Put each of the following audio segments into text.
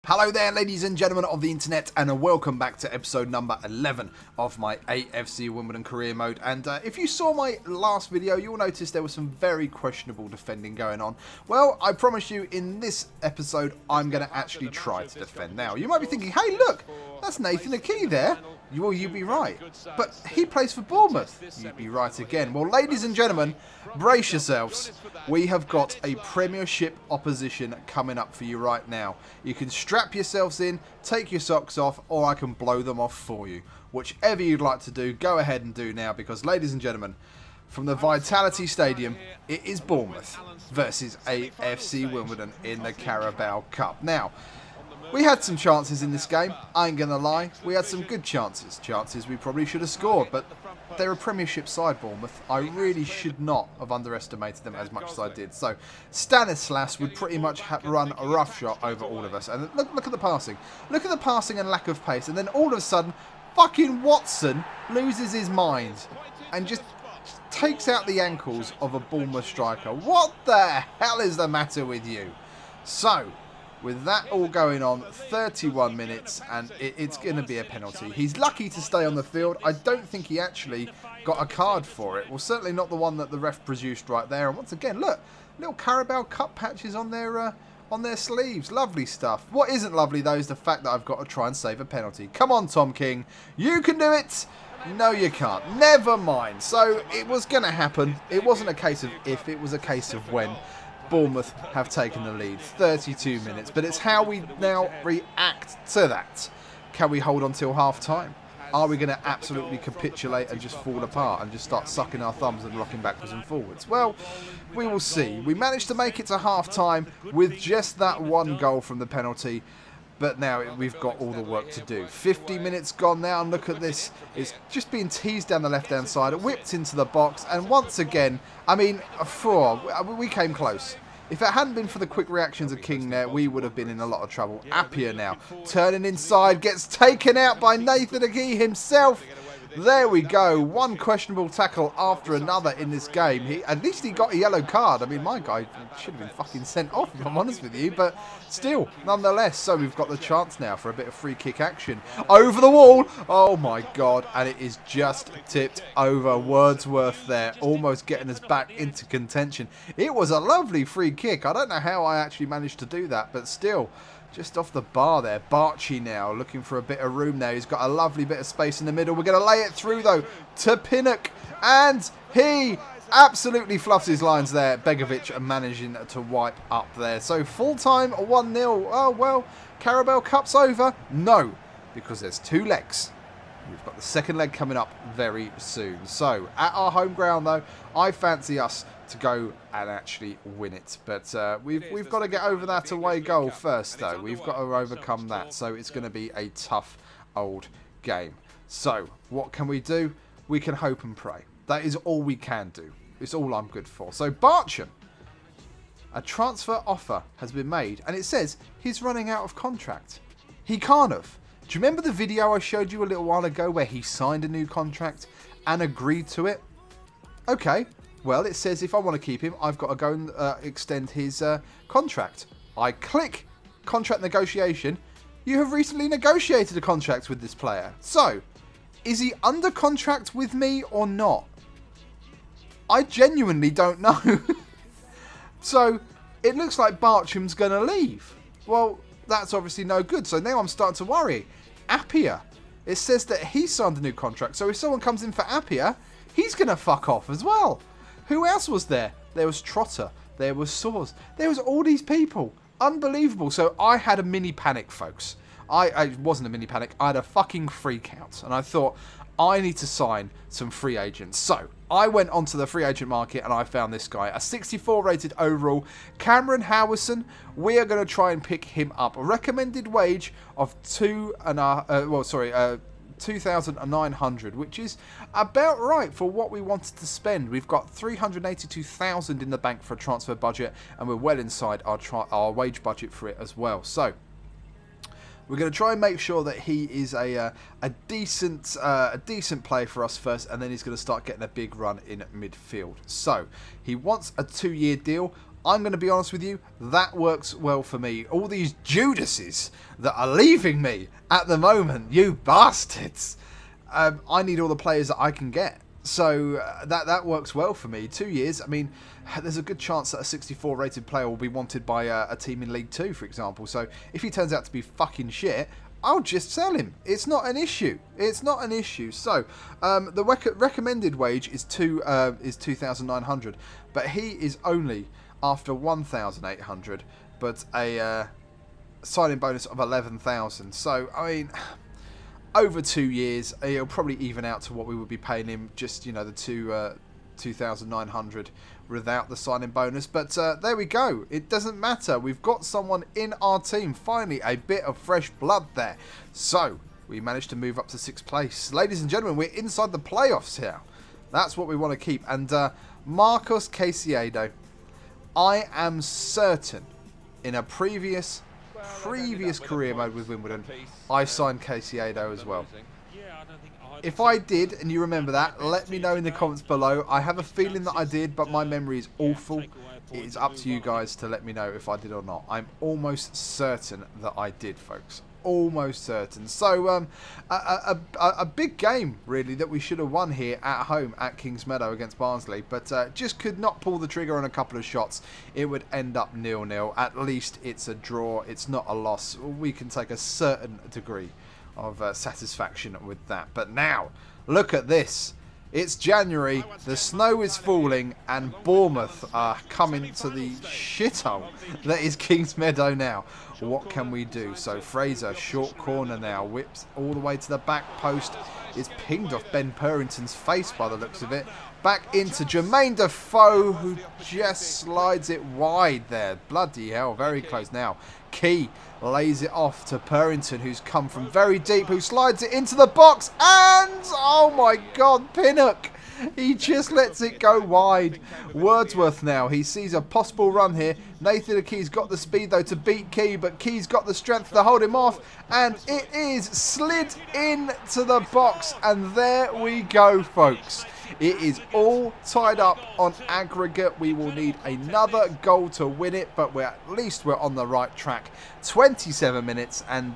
Hello there, ladies and gentlemen of the internet, and welcome back to episode number 11 of my AFC Wimbledon career mode. And if you saw my last video, you'll notice there was some very questionable defending going on. Well, I promise you, in this episode, I'm going to actually try to defend. Now, you might be thinking, hey, look, that's Nathan Aki there. Well, you'd be right. But he plays for Bournemouth. You'd be right again. Well, ladies and gentlemen, brace yourselves. We have got a Premiership opposition coming up for you right now. You can strap yourselves in, take your socks off, or I can blow them off for you. Whichever you'd like to do, go ahead and do now. Because, ladies and gentlemen, from the Vitality Stadium, it is Bournemouth versus AFC Wimbledon in the Carabao Cup. Now, we had some chances in this game, I ain't going to lie. We had some good chances. Chances we probably should have scored, but they're a Premiership side, Bournemouth. I really should not have underestimated them as much as I did. So, Stanislas would pretty much run a roughshod over all of us. And look at the passing. Look at the passing and lack of pace. And then all of a sudden, fucking Watson loses his mind and just takes out the ankles of a Bournemouth striker. What the hell is the matter with you? So, with that all going on, 31 minutes, and it's going to be a penalty. He's lucky to stay on the field. I don't think he actually got a card for it. Well, certainly not the one that the ref produced right there. And once again, look, little Carabao Cup patches on their sleeves. Lovely stuff. What isn't lovely, though, is the fact that I've got to try and save a penalty. Come on, Tom King. You can do it. No, you can't. Never mind. So, it was going to happen. It wasn't a case of if, it was a case of when. Bournemouth have taken the lead, 32 minutes, but it's how we now react to that. Can we hold on till half time? Are we going to absolutely capitulate and just fall apart and just start sucking our thumbs and rocking backwards and forwards? Well, we will see. We managed to make it to half time with just that one goal from the penalty, but now we've got all the work to do. 50 minutes gone now, and look at this. It's just being teased down the left-hand side, whipped into the box, and once again, I mean, we came close. If it hadn't been for the quick reactions of King there, we would have been in a lot of trouble. Appiah now, turning inside, gets taken out by Nathan Aki himself. There we go. One questionable tackle after another in this game. At least he got a yellow card. I mean, my guy should have been fucking sent off, if I'm honest with you. But still, nonetheless. So we've got the chance now for a bit of free kick action. Over the wall. Oh, my God. And it is just tipped over. Wordsworth there, almost getting us back into contention. It was a lovely free kick. I don't know how I actually managed to do that, but still. Just off the bar there. Barchi now looking for a bit of room there. He's got a lovely bit of space in the middle. We're going to lay it through, though, to Pinnock. And he absolutely fluffs his lines there. Begovic managing to wipe up there. So full-time 1-0. Oh, well, Carabao Cup's over. No, because there's two legs. We've got the second leg coming up very soon. So, at our home ground, though, I fancy us to go and actually win it. But we've got to get over that away goal first, though. We've got to overcome that. So, it's going to be a tough old game. So, what can we do? We can hope and pray. That is all we can do. It's all I'm good for. So, Barcham, a transfer offer has been made. And it says he's running out of contract. He can't have. Do you remember the video I showed you a little while ago where he signed a new contract and agreed to it? Okay, well, it says if I want to keep him, I've got to go and extend his contract. I click contract negotiation. You have recently negotiated a contract with this player. So, is he under contract with me or not? I genuinely don't know. So, it looks like Barcham's going to leave. Well, that's obviously no good. So now I'm starting to worry. Appiah. It says that he signed a new contract. So if someone comes in for Appiah, he's going to fuck off as well. Who else was there? There was Trotter. There was Soares. There was all these people. Unbelievable. So I had a mini panic, folks. I wasn't a mini panic. I had a fucking freak out. And I thought, I need to sign some free agents. So I went onto the free agent market and I found this guy, a 64 rated overall, Cameron Howison. We are going to try and pick him up. A recommended wage of 2,900, which is about right for what we wanted to spend. We've got 382,000 in the bank for a transfer budget, and we're well inside our wage budget for it as well. So we're going to try and make sure that he is a decent player for us first, and then he's going to start getting a big run in midfield. So he wants a 2-year deal. I'm going to be honest with you, that works well for me. All these Judases that are leaving me at the moment, you bastards. I need all the players that I can get. So that works well for me. 2 years, I mean, there's a good chance that a 64 rated player will be wanted by a team in League 2, for example. So if he turns out to be fucking shit, I'll just sell him. It's not an issue. It's not an issue. So the recommended wage is 2,900, but he is only after 1,800, but a signing bonus of 11,000. So I mean, over 2 years, he'll probably even out to what we would be paying him, just, you know, the 2,900 without the signing bonus. But there we go. It doesn't matter. We've got someone in our team. Finally, a bit of fresh blood there. So we managed to move up to 6th place. Ladies and gentlemen, we're inside the playoffs here. That's what we want to keep. And Marcos Caicedo, I am certain in a previous career mode with Wimbledon, I signed Caicedo as well. If I did, and you remember that, let me know in the comments below. I have a feeling that I did, but my memory is awful. It is up to you guys to let me know if I did or not. I'm almost certain that I did, folks. Almost certain. So a big game, really, that we should have won here at home at Kings Meadow against Barnsley, but just could not pull the trigger on a couple of shots. It would end up 0-0. At least it's a draw. It's not a loss. We can take a certain degree of satisfaction with that. But now, look at this. It's January, the snow is falling, and Bournemouth are coming to the shithole that is Kings Meadow now. What can we do? So Fraser, short corner now, whips all the way to the back post. Is pinged off Ben Purrington's face by the looks of it. Back into Jermaine Defoe, who just slides it wide there. Bloody hell, very close now. Key lays it off to Purrington, who's come from very deep, who slides it into the box, and oh my god, Pinnock, he just lets it go wide. Wordsworth now, he sees a possible run here. Nathan Key's got the speed though to beat Key, but Key's got the strength to hold him off, and it is slid into the box, and there we go, folks. It is all tied up on aggregate. We will need another goal to win it, but at least we're on the right track. 27 minutes, and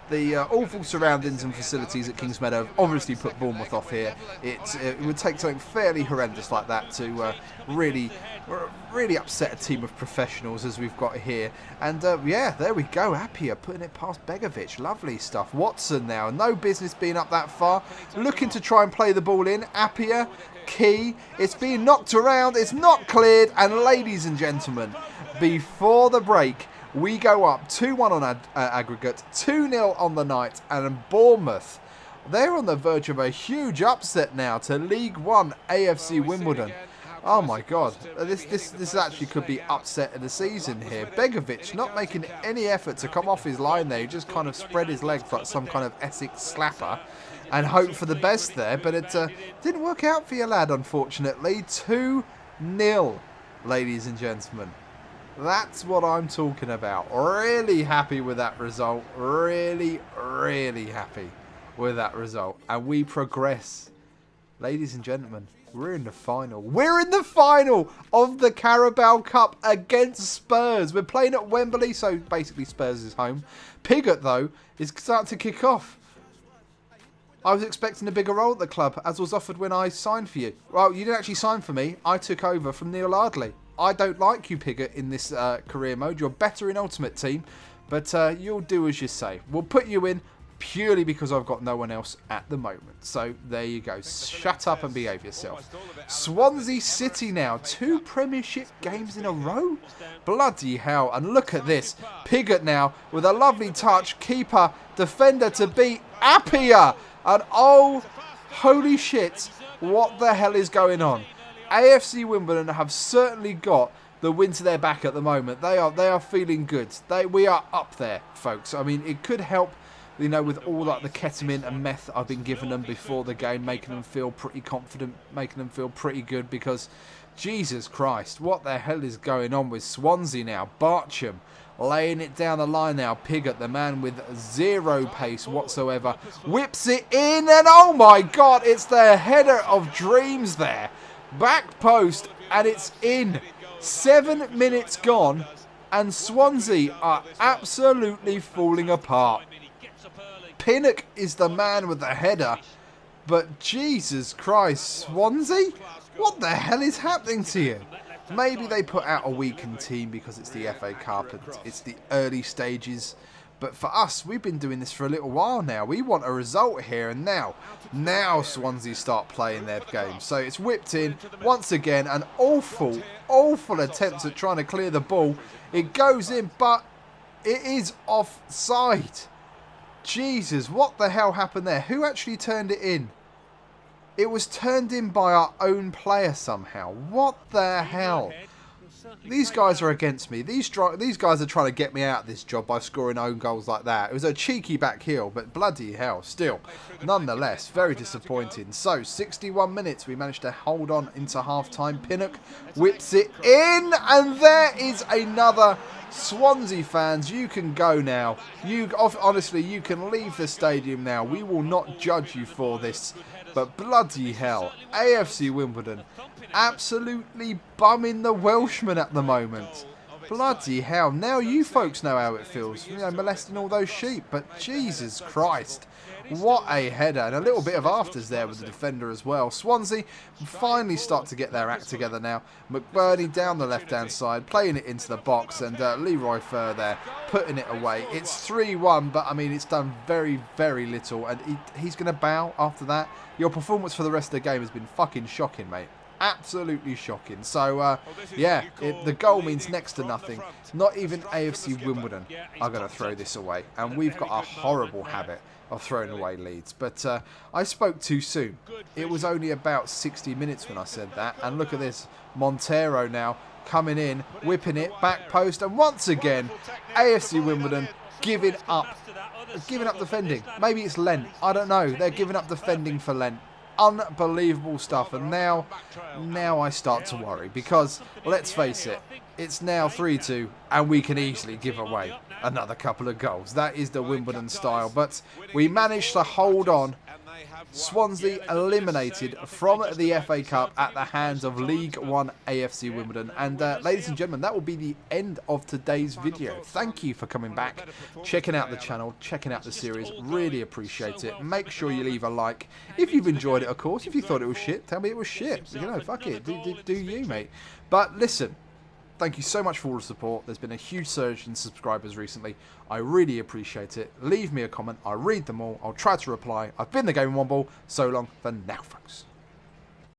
the awful surroundings and facilities at Kings Meadow have obviously put Bournemouth off here. It would take something fairly horrendous like that to really upset a team of professionals as we've got here. And yeah, there we go. Appiah putting it past Begovic. Lovely stuff. Watson now, no business being up that far. Looking to try and play the ball in. Appiah, Key. It's being knocked around. It's not cleared. And ladies and gentlemen, before the break, we go up 2-1 on aggregate, 2-0 on the night, and Bournemouth, they're on the verge of a huge upset now to League 1 AFC Wimbledon. Oh my god, this actually could be upset of the season here. Begovic not making any effort to come off his line there. He just kind of spread his legs like some kind of Essex slapper and hope for the best there, but it didn't work out for your lad, unfortunately. 2-0, ladies and gentlemen. That's what I'm talking about. Really happy with that result. Really, really happy with that result. And we progress. Ladies and gentlemen, we're in the final. We're in the final of the Carabao Cup against Spurs. We're playing at Wembley, so basically Spurs is home. Pigott, though, is starting to kick off. I was expecting a bigger role at the club, as was offered when I signed for you. Well, you didn't actually sign for me. I took over from Neil Ardley. I don't like you, Pigott, in this career mode. You're better in Ultimate Team, but you'll do as you say. We'll put you in purely because I've got no one else at the moment. So there you go. Shut up and behave yourself. Swansea City now. 2 Premiership games in a row? Bloody hell. And look at this. Pigott now with a lovely touch. Keeper, defender to beat Appiah. And oh, holy shit. What the hell is going on? AFC Wimbledon have certainly got the wind to their back at the moment. They are feeling good. We are up there, folks. I mean, it could help, you know, with all like the ketamine and meth I've been giving them before the game, making them feel pretty confident, making them feel pretty good, because Jesus Christ, what the hell is going on with Swansea now? Barcham laying it down the line now. Pigott, the man with zero pace whatsoever, whips it in, and oh my God, it's the header of dreams there. Back post, and it's in. 7 minutes gone, and Swansea are absolutely falling apart. Pinnock is the man with the header, but Jesus Christ, Swansea? What the hell is happening to you? Maybe they put out a weakened team because it's the FA Cup and it's the early stages. But for us, we've been doing this for a little while now. We want a result here, and now Swansea start playing their game. So it's whipped in once again. An awful attempt at trying to clear the ball. It goes in, but it is offside. Jesus, what the hell happened there? Who actually turned it in? It was turned in by our own player somehow. What the hell? These guys are against me. These guys are trying to get me out of this job by scoring own goals like that. It was a cheeky back heel, but bloody hell, still. Nonetheless, very disappointing. So, 61 minutes, we managed to hold on into half-time. Pinnock whips it in, and there is another. Swansea fans, you can go now. Honestly, you can leave the stadium now. We will not judge you for this. But bloody hell, AFC Wimbledon absolutely bumming the Welshmen at the moment. Bloody hell, now you folks know how it feels, you know, molesting all those sheep. But Jesus Christ, what a header, and a little bit of afters there with the defender as well. Swansea finally start to get their act together now. McBurney down the left-hand side, playing it into the box, and Leroy Fer there, putting it away. It's 3-1, but I mean, it's done very, very little, and he's going to bow after that. Your performance for the rest of the game has been fucking shocking, mate. Absolutely shocking. So, yeah, the goal means next to nothing. Not even AFC Wimbledon are going to throw this away. And we've got a horrible habit of throwing away leads. But I spoke too soon. It was only about 60 minutes when I said that. And look at this. Montero now coming in, whipping it, back post. And once again, AFC Wimbledon giving up defending. Maybe it's Lent. I don't know. They're giving up defending for Lent. Unbelievable stuff. And now I start to worry, because let's face it, it's now 3-2 and we can easily give away another couple of goals. That is the Wimbledon style, but we managed to hold on. Swansea eliminated from the FA Cup at the hands of League One AFC Wimbledon. And ladies and gentlemen, that will be the end of today's video. Thank you for coming back, checking out the channel, checking out the series. Really appreciate it. Make sure you leave a like if you've enjoyed it, of course. If you thought it was shit, tell me it was shit. You know, fuck it. Do you, mate. But listen, thank you so much for all the support. There's been a huge surge in subscribers recently. I really appreciate it. Leave me a comment. I read them all. I'll try to reply. I've been the Gaming Womble. So long for now, folks.